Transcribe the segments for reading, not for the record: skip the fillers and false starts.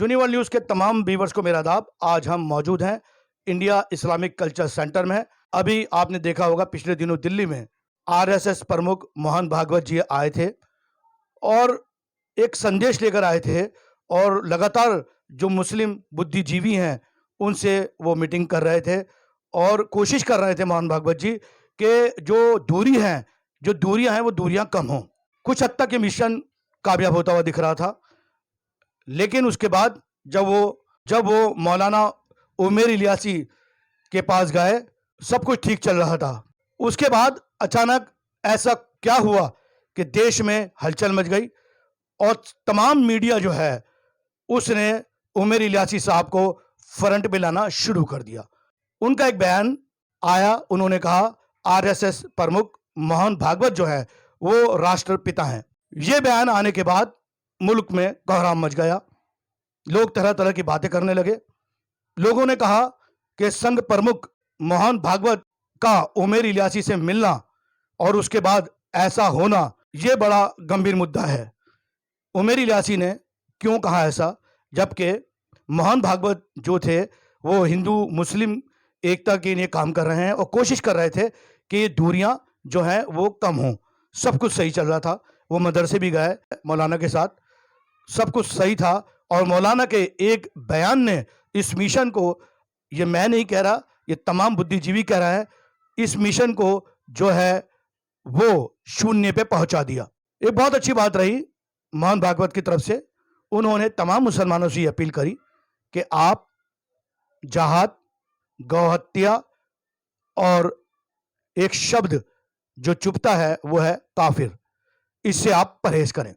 यूनिवर्ल news के तमाम viewers को मेरा आदाब। आज हम मौजूद हैं इंडिया इस्लामिक कल्चर सेंटर में। अभी आपने देखा होगा पिछले दिनों दिल्ली में आरएसएस प्रमुख मोहन भागवत जी आए थे और एक संदेश लेकर आए थे, और लगातार जो मुस्लिम बुद्धिजीवी हैं उनसे वो मीटिंग कर रहे थे और कोशिश कर रहे थे मोहन भागवत जी कि जो दूरियां हैं वो दूरियां कम हों। कुछ हद तक ये मिशन कामयाब होता हुआ दिख रहा था, लेकिन उसके बाद जब वो मौलाना उमेर इलियासी के पास गए, सब कुछ ठीक चल रहा था। उसके बाद अचानक ऐसा क्या हुआ कि देश में हलचल मच गई और तमाम मीडिया जो है उसने उमेर इलियासी साहब को फ्रंट पे लाना शुरू कर दिया। उनका एक बयान आया, उन्होंने कहा आरएसएस प्रमुख मोहन भागवत जो है वो राष्ट्रपिता हैं। ये बयान आने के बाद मुल्क में कोहराम मच गया, लोग तरह तरह की बातें करने लगे। लोगों ने कहा कि संघ प्रमुख मोहन भागवत का उमेर इलियासी से मिलना और उसके बाद ऐसा होना ये बड़ा गंभीर मुद्दा है। उमेर इलियासी ने क्यों कहा ऐसा, जबकि मोहन भागवत जो थे वो हिंदू मुस्लिम एकता के लिए काम कर रहे हैं और कोशिश कर रहे थे कि ये दूरियां जो हैं वो कम हों। सब कुछ सही चल रहा था, वो मदरसे भी गए मौलाना के साथ, सब कुछ सही था। और मौलाना के एक बयान ने इस मिशन को, ये मैं नहीं कह रहा, ये तमाम बुद्धिजीवी कह रहा है, इस मिशन को जो है वो शून्य पे पहुंचा दिया। ये बहुत अच्छी बात रही मोहन भागवत की तरफ से। उन्होंने तमाम मुसलमानों से ये अपील करी कि आप जहाद, गौहत्या और एक शब्द जो चुभता है वो है काफिर, इससे आप परहेज करें।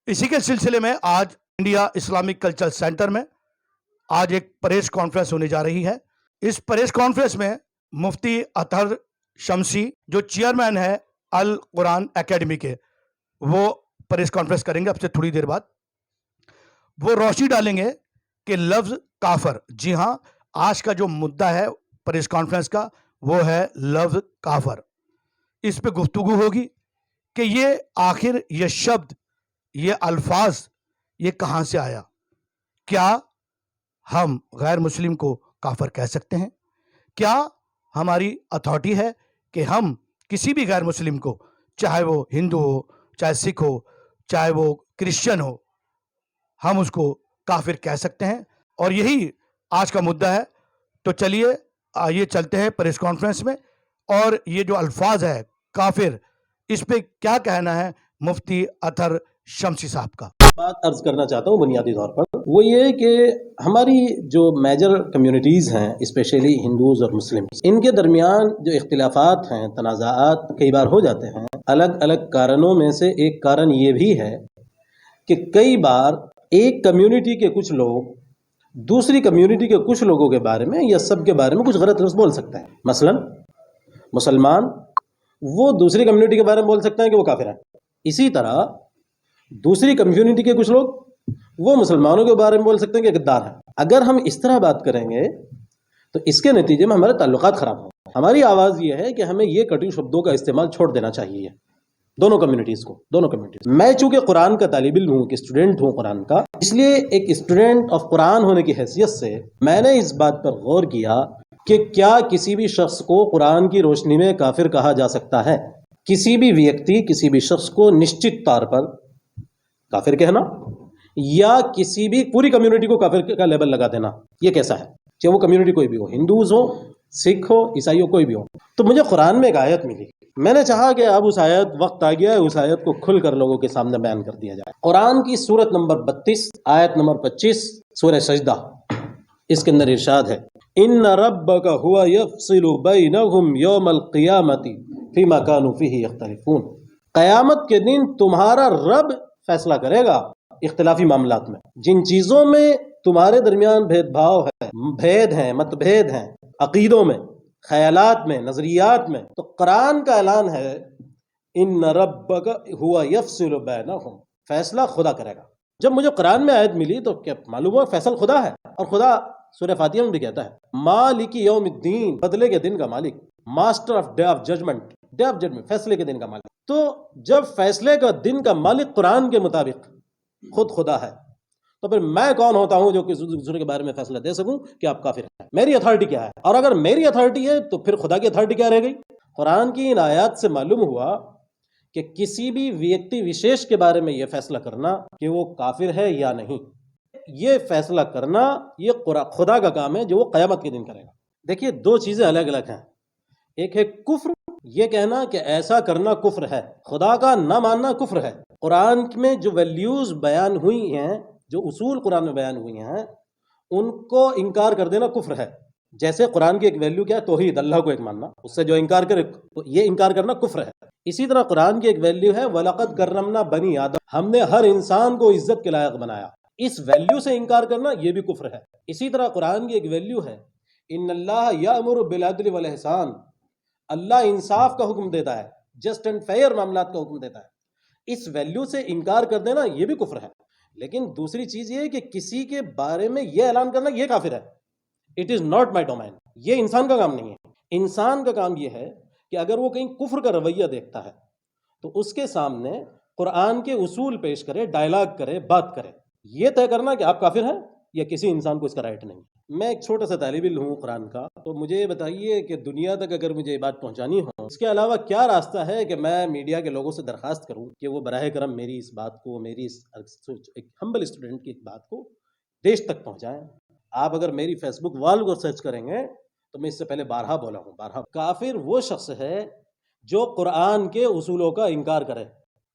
इसी के सिलसिले में आज इंडिया इस्लामिक कल्चर सेंटर में आज एक प्रेस कॉन्फ्रेंस होने जा रही है। इस प्रेस कॉन्फ्रेंस में मुफ्ती अतहर शमसी जो चेयरमैन है अल कुरान एकेडमी के, वो प्रेस कॉन्फ्रेंस करेंगे अब से थोड़ी देर बाद। वो रोशनी डालेंगे कि लफ्ज काफर, जी हाँ, आज का जो मुद्दा है प्रेस कॉन्फ्रेंस का वो है लफ्ज काफर। इस पे गुफ्तगू होगी कि ये आखिर ये शब्द, ये अल्फाज ये कहां से आया। क्या हम गैर मुस्लिम को काफर कह सकते हैं? क्या हमारी अथॉरिटी है कि हम किसी भी गैर मुस्लिम को, चाहे वो हिंदू हो, चाहे सिख हो, चाहे वो क्रिश्चियन हो, हम उसको काफिर कह सकते हैं? और यही आज का मुद्दा है। तो चलिए आइए चलते हैं प्रेस कॉन्फ्रेंस में, और ये जो अल्फाज है काफिर, इस पे क्या कहना है मुफ्ती अतहर शमसी साहब का। बात अर्ज करना चाहता हूँ बुनियादी तौर पर, वो ये कि हमारी जो मेजर कम्युनिटीज़ हैं, स्पेशली हिंदूज़ और मुस्लिम्स, इनके दरमियान जो इख्तिलाफात हैं, तनाज़ात कई बार हो जाते हैं। अलग अलग कारणों में से एक कारण ये भी है कि कई बार एक कम्युनिटी के कुछ लोग दूसरी कम्युनिटी के कुछ लोगों के बारे में या सब के बारे में कुछ गलत लफ्ज़ बोल सकते हैं। मसलन मुसलमान वो दूसरी कम्युनिटी के बारे में बोल सकते हैं कि वो काफिर है। इसी तरह दूसरी कम्युनिटी के कुछ लोग वो मुसलमानों के बारे में बोल सकते हैं कि गद्दार है। अगर हम इस तरह बात करेंगे तो इसके नतीजे में हमारे ताल्लुकात खराब होंगे। हमारी आवाज़ ये है कि हमें ये कटु शब्दों का इस्तेमाल छोड़ देना चाहिए दोनों कम्युनिटीज़। मैं चूंकि कुरान का तालिब इल्म हूँ, कि स्टूडेंट हूँ कुरान का, इसलिए एक स्टूडेंट ऑफ कुरान होने की हैसियत से मैंने इस बात पर गौर किया कि क्या किसी भी शख्स को कुरान की रोशनी में काफिर कहा जा सकता है? किसी भी व्यक्ति, किसी भी शख्स को निश्चित तौर पर काफिर कहना या किसी भी पूरी कम्युनिटी को काफिर का लेबल लगा देना, ये कैसा है? चाहे वो कम्युनिटी कोई भी हो, हिंदूज हो, सिख हो, ईसाई हो, कोई भी हो। तो मुझे कुरान में एक आयत मिली, मैंने चाहा कि अब उस आयत, वक्त आ गया है उस आयत को खुलकर लोगों के सामने बयान कर दिया जाए। कुरान की सूरत नंबर 32 आयत नंबर 25 सूरह सजदा, इसके अंदर इरशाद है, इन्न रब्बका हुवा यफ़सिलु बैनहुम यौमल क़ियामति फ़ीमा कानू फ़ीही यख्तलिफ़ून। क़यामत के दिन तुम्हारा रब फैसला करेगा इख्तिलाफी मामलात में, जिन चीज़ों में तुम्हारे दरमियान भेदभाव है, भेद हैं, मतभेद हैं, अकीदों में, ख्यालात में, नजरियात में। तो कुरान का ऐलान है इन्न रब्बका हुवा यफ़सिलु बैनहुम, फैसला खुदा करेगा। जब मुझे कुरान में आयत मिली तो क्या मालूम हुआ फैसल खुदा है। और खुदा सूरह फातिहा में भी कहता है मालिकी यौमिद्दीन, बदले के दिन का मालिक, master of day of judgement, फैसले के दिन का मालिक। तो जब फैसले का दिन का मालिक कुरान के मुताबिक खुद खुदा है, تو پھر میں کون ہوتا ہوں جو کسی دوسرے کے بارے میں فیصلہ دے سکوں کہ آپ کافر ہیں؟ میری اتھارٹی کیا ہے؟ اور اگر میری اتھارٹی ہے تو پھر خدا کی اتھارٹی کیا رہ گئی؟ قرآن کی ان آیات سے معلوم ہوا کہ کسی بھی ویکتی وشیش کے بارے میں یہ فیصلہ کرنا کہ وہ کافر ہے یا نہیں، یہ فیصلہ کرنا یہ خدا کا کام ہے جو وہ قیامت کے دن کرے گا۔ دیکھیے دو چیزیں الگ الگ ہیں، ایک ہے کفر، یہ کہنا کہ ایسا کرنا کفر ہے، خدا کا نہ ماننا کفر ہے۔ قرآن میں جو ویلیوز بیان ہوئی ہیں، جو اصول قرآن میں بیان ہوئی ہیں، ان کو انکار کر دینا کفر ہے۔ جیسے قرآن کی ایک ویلیو کیا ہے؟ توحید، اللہ کو ایک ماننا، اس سے جو انکار کرے یہ انکار کرنا کفر ہے۔ اسی طرح قرآن کی ایک ویلیو ہے وَلَقَدْ كَرَّمْنَا بَنِي آدم، ہم نے ہر انسان کو عزت کے لائق بنایا، اس ویلیو سے انکار کرنا یہ بھی کفر ہے۔ اسی طرح قرآن کی ایک ویلیو ہے ان اللہ یأمر بالعدل والاحسان، اللہ انصاف کا حکم دیتا ہے، جسٹ اینڈ فیئر معاملات کا حکم دیتا ہے، اس ویلیو سے انکار کر دینا یہ بھی کفر ہے۔ لیکن دوسری چیز یہ ہے کہ کسی کے بارے میں یہ اعلان کرنا یہ کافر ہے، it is not my domain, یہ انسان کا کام نہیں ہے۔ انسان کا کام یہ ہے کہ اگر وہ کہیں کفر کا رویہ دیکھتا ہے تو اس کے سامنے قرآن کے اصول پیش کرے، ڈائلاگ کرے، بات کرے، یہ طے کرنا کہ آپ کافر ہیں یا کسی انسان کو اس کا رائٹ نہیں۔ میں ایک چھوٹا سا طالب علم ہوں قرآن کا، تو مجھے یہ بتائیے کہ دنیا تک اگر مجھے یہ بات پہنچانی ہو، اس کے علاوہ کیا راستہ ہے کہ میں میڈیا کے لوگوں سے درخواست کروں کہ وہ براہ کرم میری اس بات کو، میری اس ایک ہمبل اسٹوڈنٹ کی بات کو دیش تک پہنچائیں۔ آپ اگر میری فیس بک وال کو سرچ کریں گے تو میں اس سے پہلے بارہا بولا ہوں، بارہا۔ کافر وہ شخص ہے جو قرآن کے اصولوں کا انکار کرے،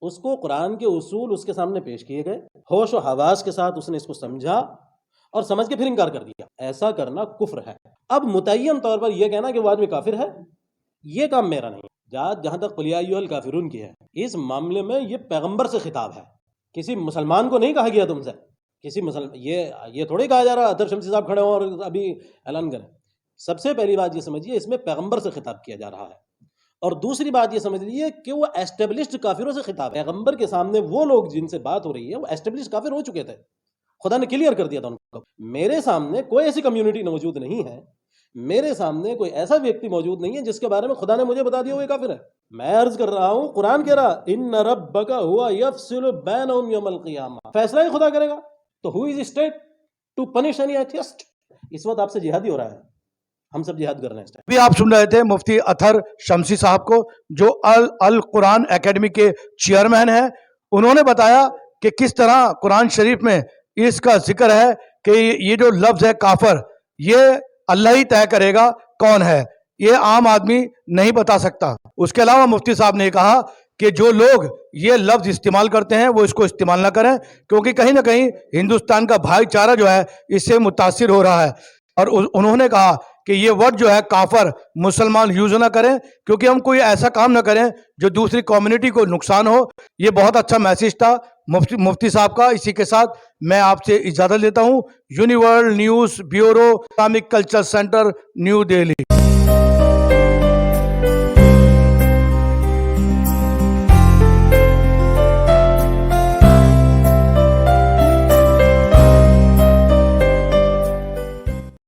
اس کو قرآن کے اصول اس کے سامنے پیش کیے گئے، ہوش و حواس کے ساتھ اس نے اس کو سمجھا اور سمجھ کے پھر انکار کر دیا، ایسا کرنا کفر ہے۔ اب متعین طور پر یہ کہنا کہ وہ آدمی کافر ہے، یہ کام میرا نہیں۔ جہاں تک قل یا ایھا الکافرون کی ہے، اس معاملے میں یہ پیغمبر سے خطاب ہے، کسی مسلمان کو نہیں کہا گیا تم سے، کسی یہ تھوڑی کہا جا رہا اطہر شمسی صاحب کھڑے ہوں اور ابھی اعلان کریں۔ سب سے پہلی بات یہ سمجھیے اس میں پیغمبر سے خطاب کیا جا رہا ہے، اور دوسری بات یہ سمجھ لیجیے کہ وہ ایسٹیبلشڈ کافروں سے خطاب ہے۔ پیغمبر کے سامنے وہ لوگ جن سے بات ہو رہی ہے وہ ایسٹیبلشڈ کافر ہو چکے تھے، خدا نے کلیئر کر دیا تھا ان کو۔ میرے سامنے کوئی ایسی کمیونٹی موجود نہیں ہے، میرے سامنے کوئی ایسا ویکتی موجود نہیں ہے جس کے بارے میں خدا نے مجھے بتا دیا وہ کافر ہے۔ میں عرض کر رہا ہوں، قرآن کہہ رہا ان ربک ھو یفصل بینہم یوم القیامہ، فیصلہ ہی خدا کرے گا۔ تو who is state to punish any atheist? اس وقت آپ سے جہادی ہو رہا ہے، ہم سب جہاد کر رہے ہیں۔ ابھی آپ سن رہے تھے مفتی اطہر شمسی صاحب کو، جو القرآن اکیڈمی کے چیئرمین ہیں۔ انہوں نے بتایا کہ کس طرح قرآن شریف میں اس کا ذکر ہے کہ یہ جو لفظ ہے کافر، یہ اللہ ہی طے کرے گا کون ہے، یہ عام آدمی نہیں بتا سکتا۔ اس کے علاوہ مفتی صاحب نے کہا کہ جو لوگ یہ لفظ استعمال کرتے ہیں وہ اس کو استعمال نہ کریں، کیونکہ کہیں نہ کہیں ہندوستان کا بھائی چارہ جو ہے اس سے متاثر ہو رہا ہے۔ اور انہوں نے کہا کہ یہ ورڈ جو ہے کافر مسلمان یوز نہ کریں، کیونکہ ہم کوئی ایسا کام نہ کریں جو دوسری کمیونٹی کو نقصان ہو۔ یہ بہت اچھا میسیج تھا مفتی صاحب کا۔ اسی کے ساتھ میں آپ سے اجازت لیتا ہوں۔ Uniworld news bureau, Islamic culture centre, New Delhi.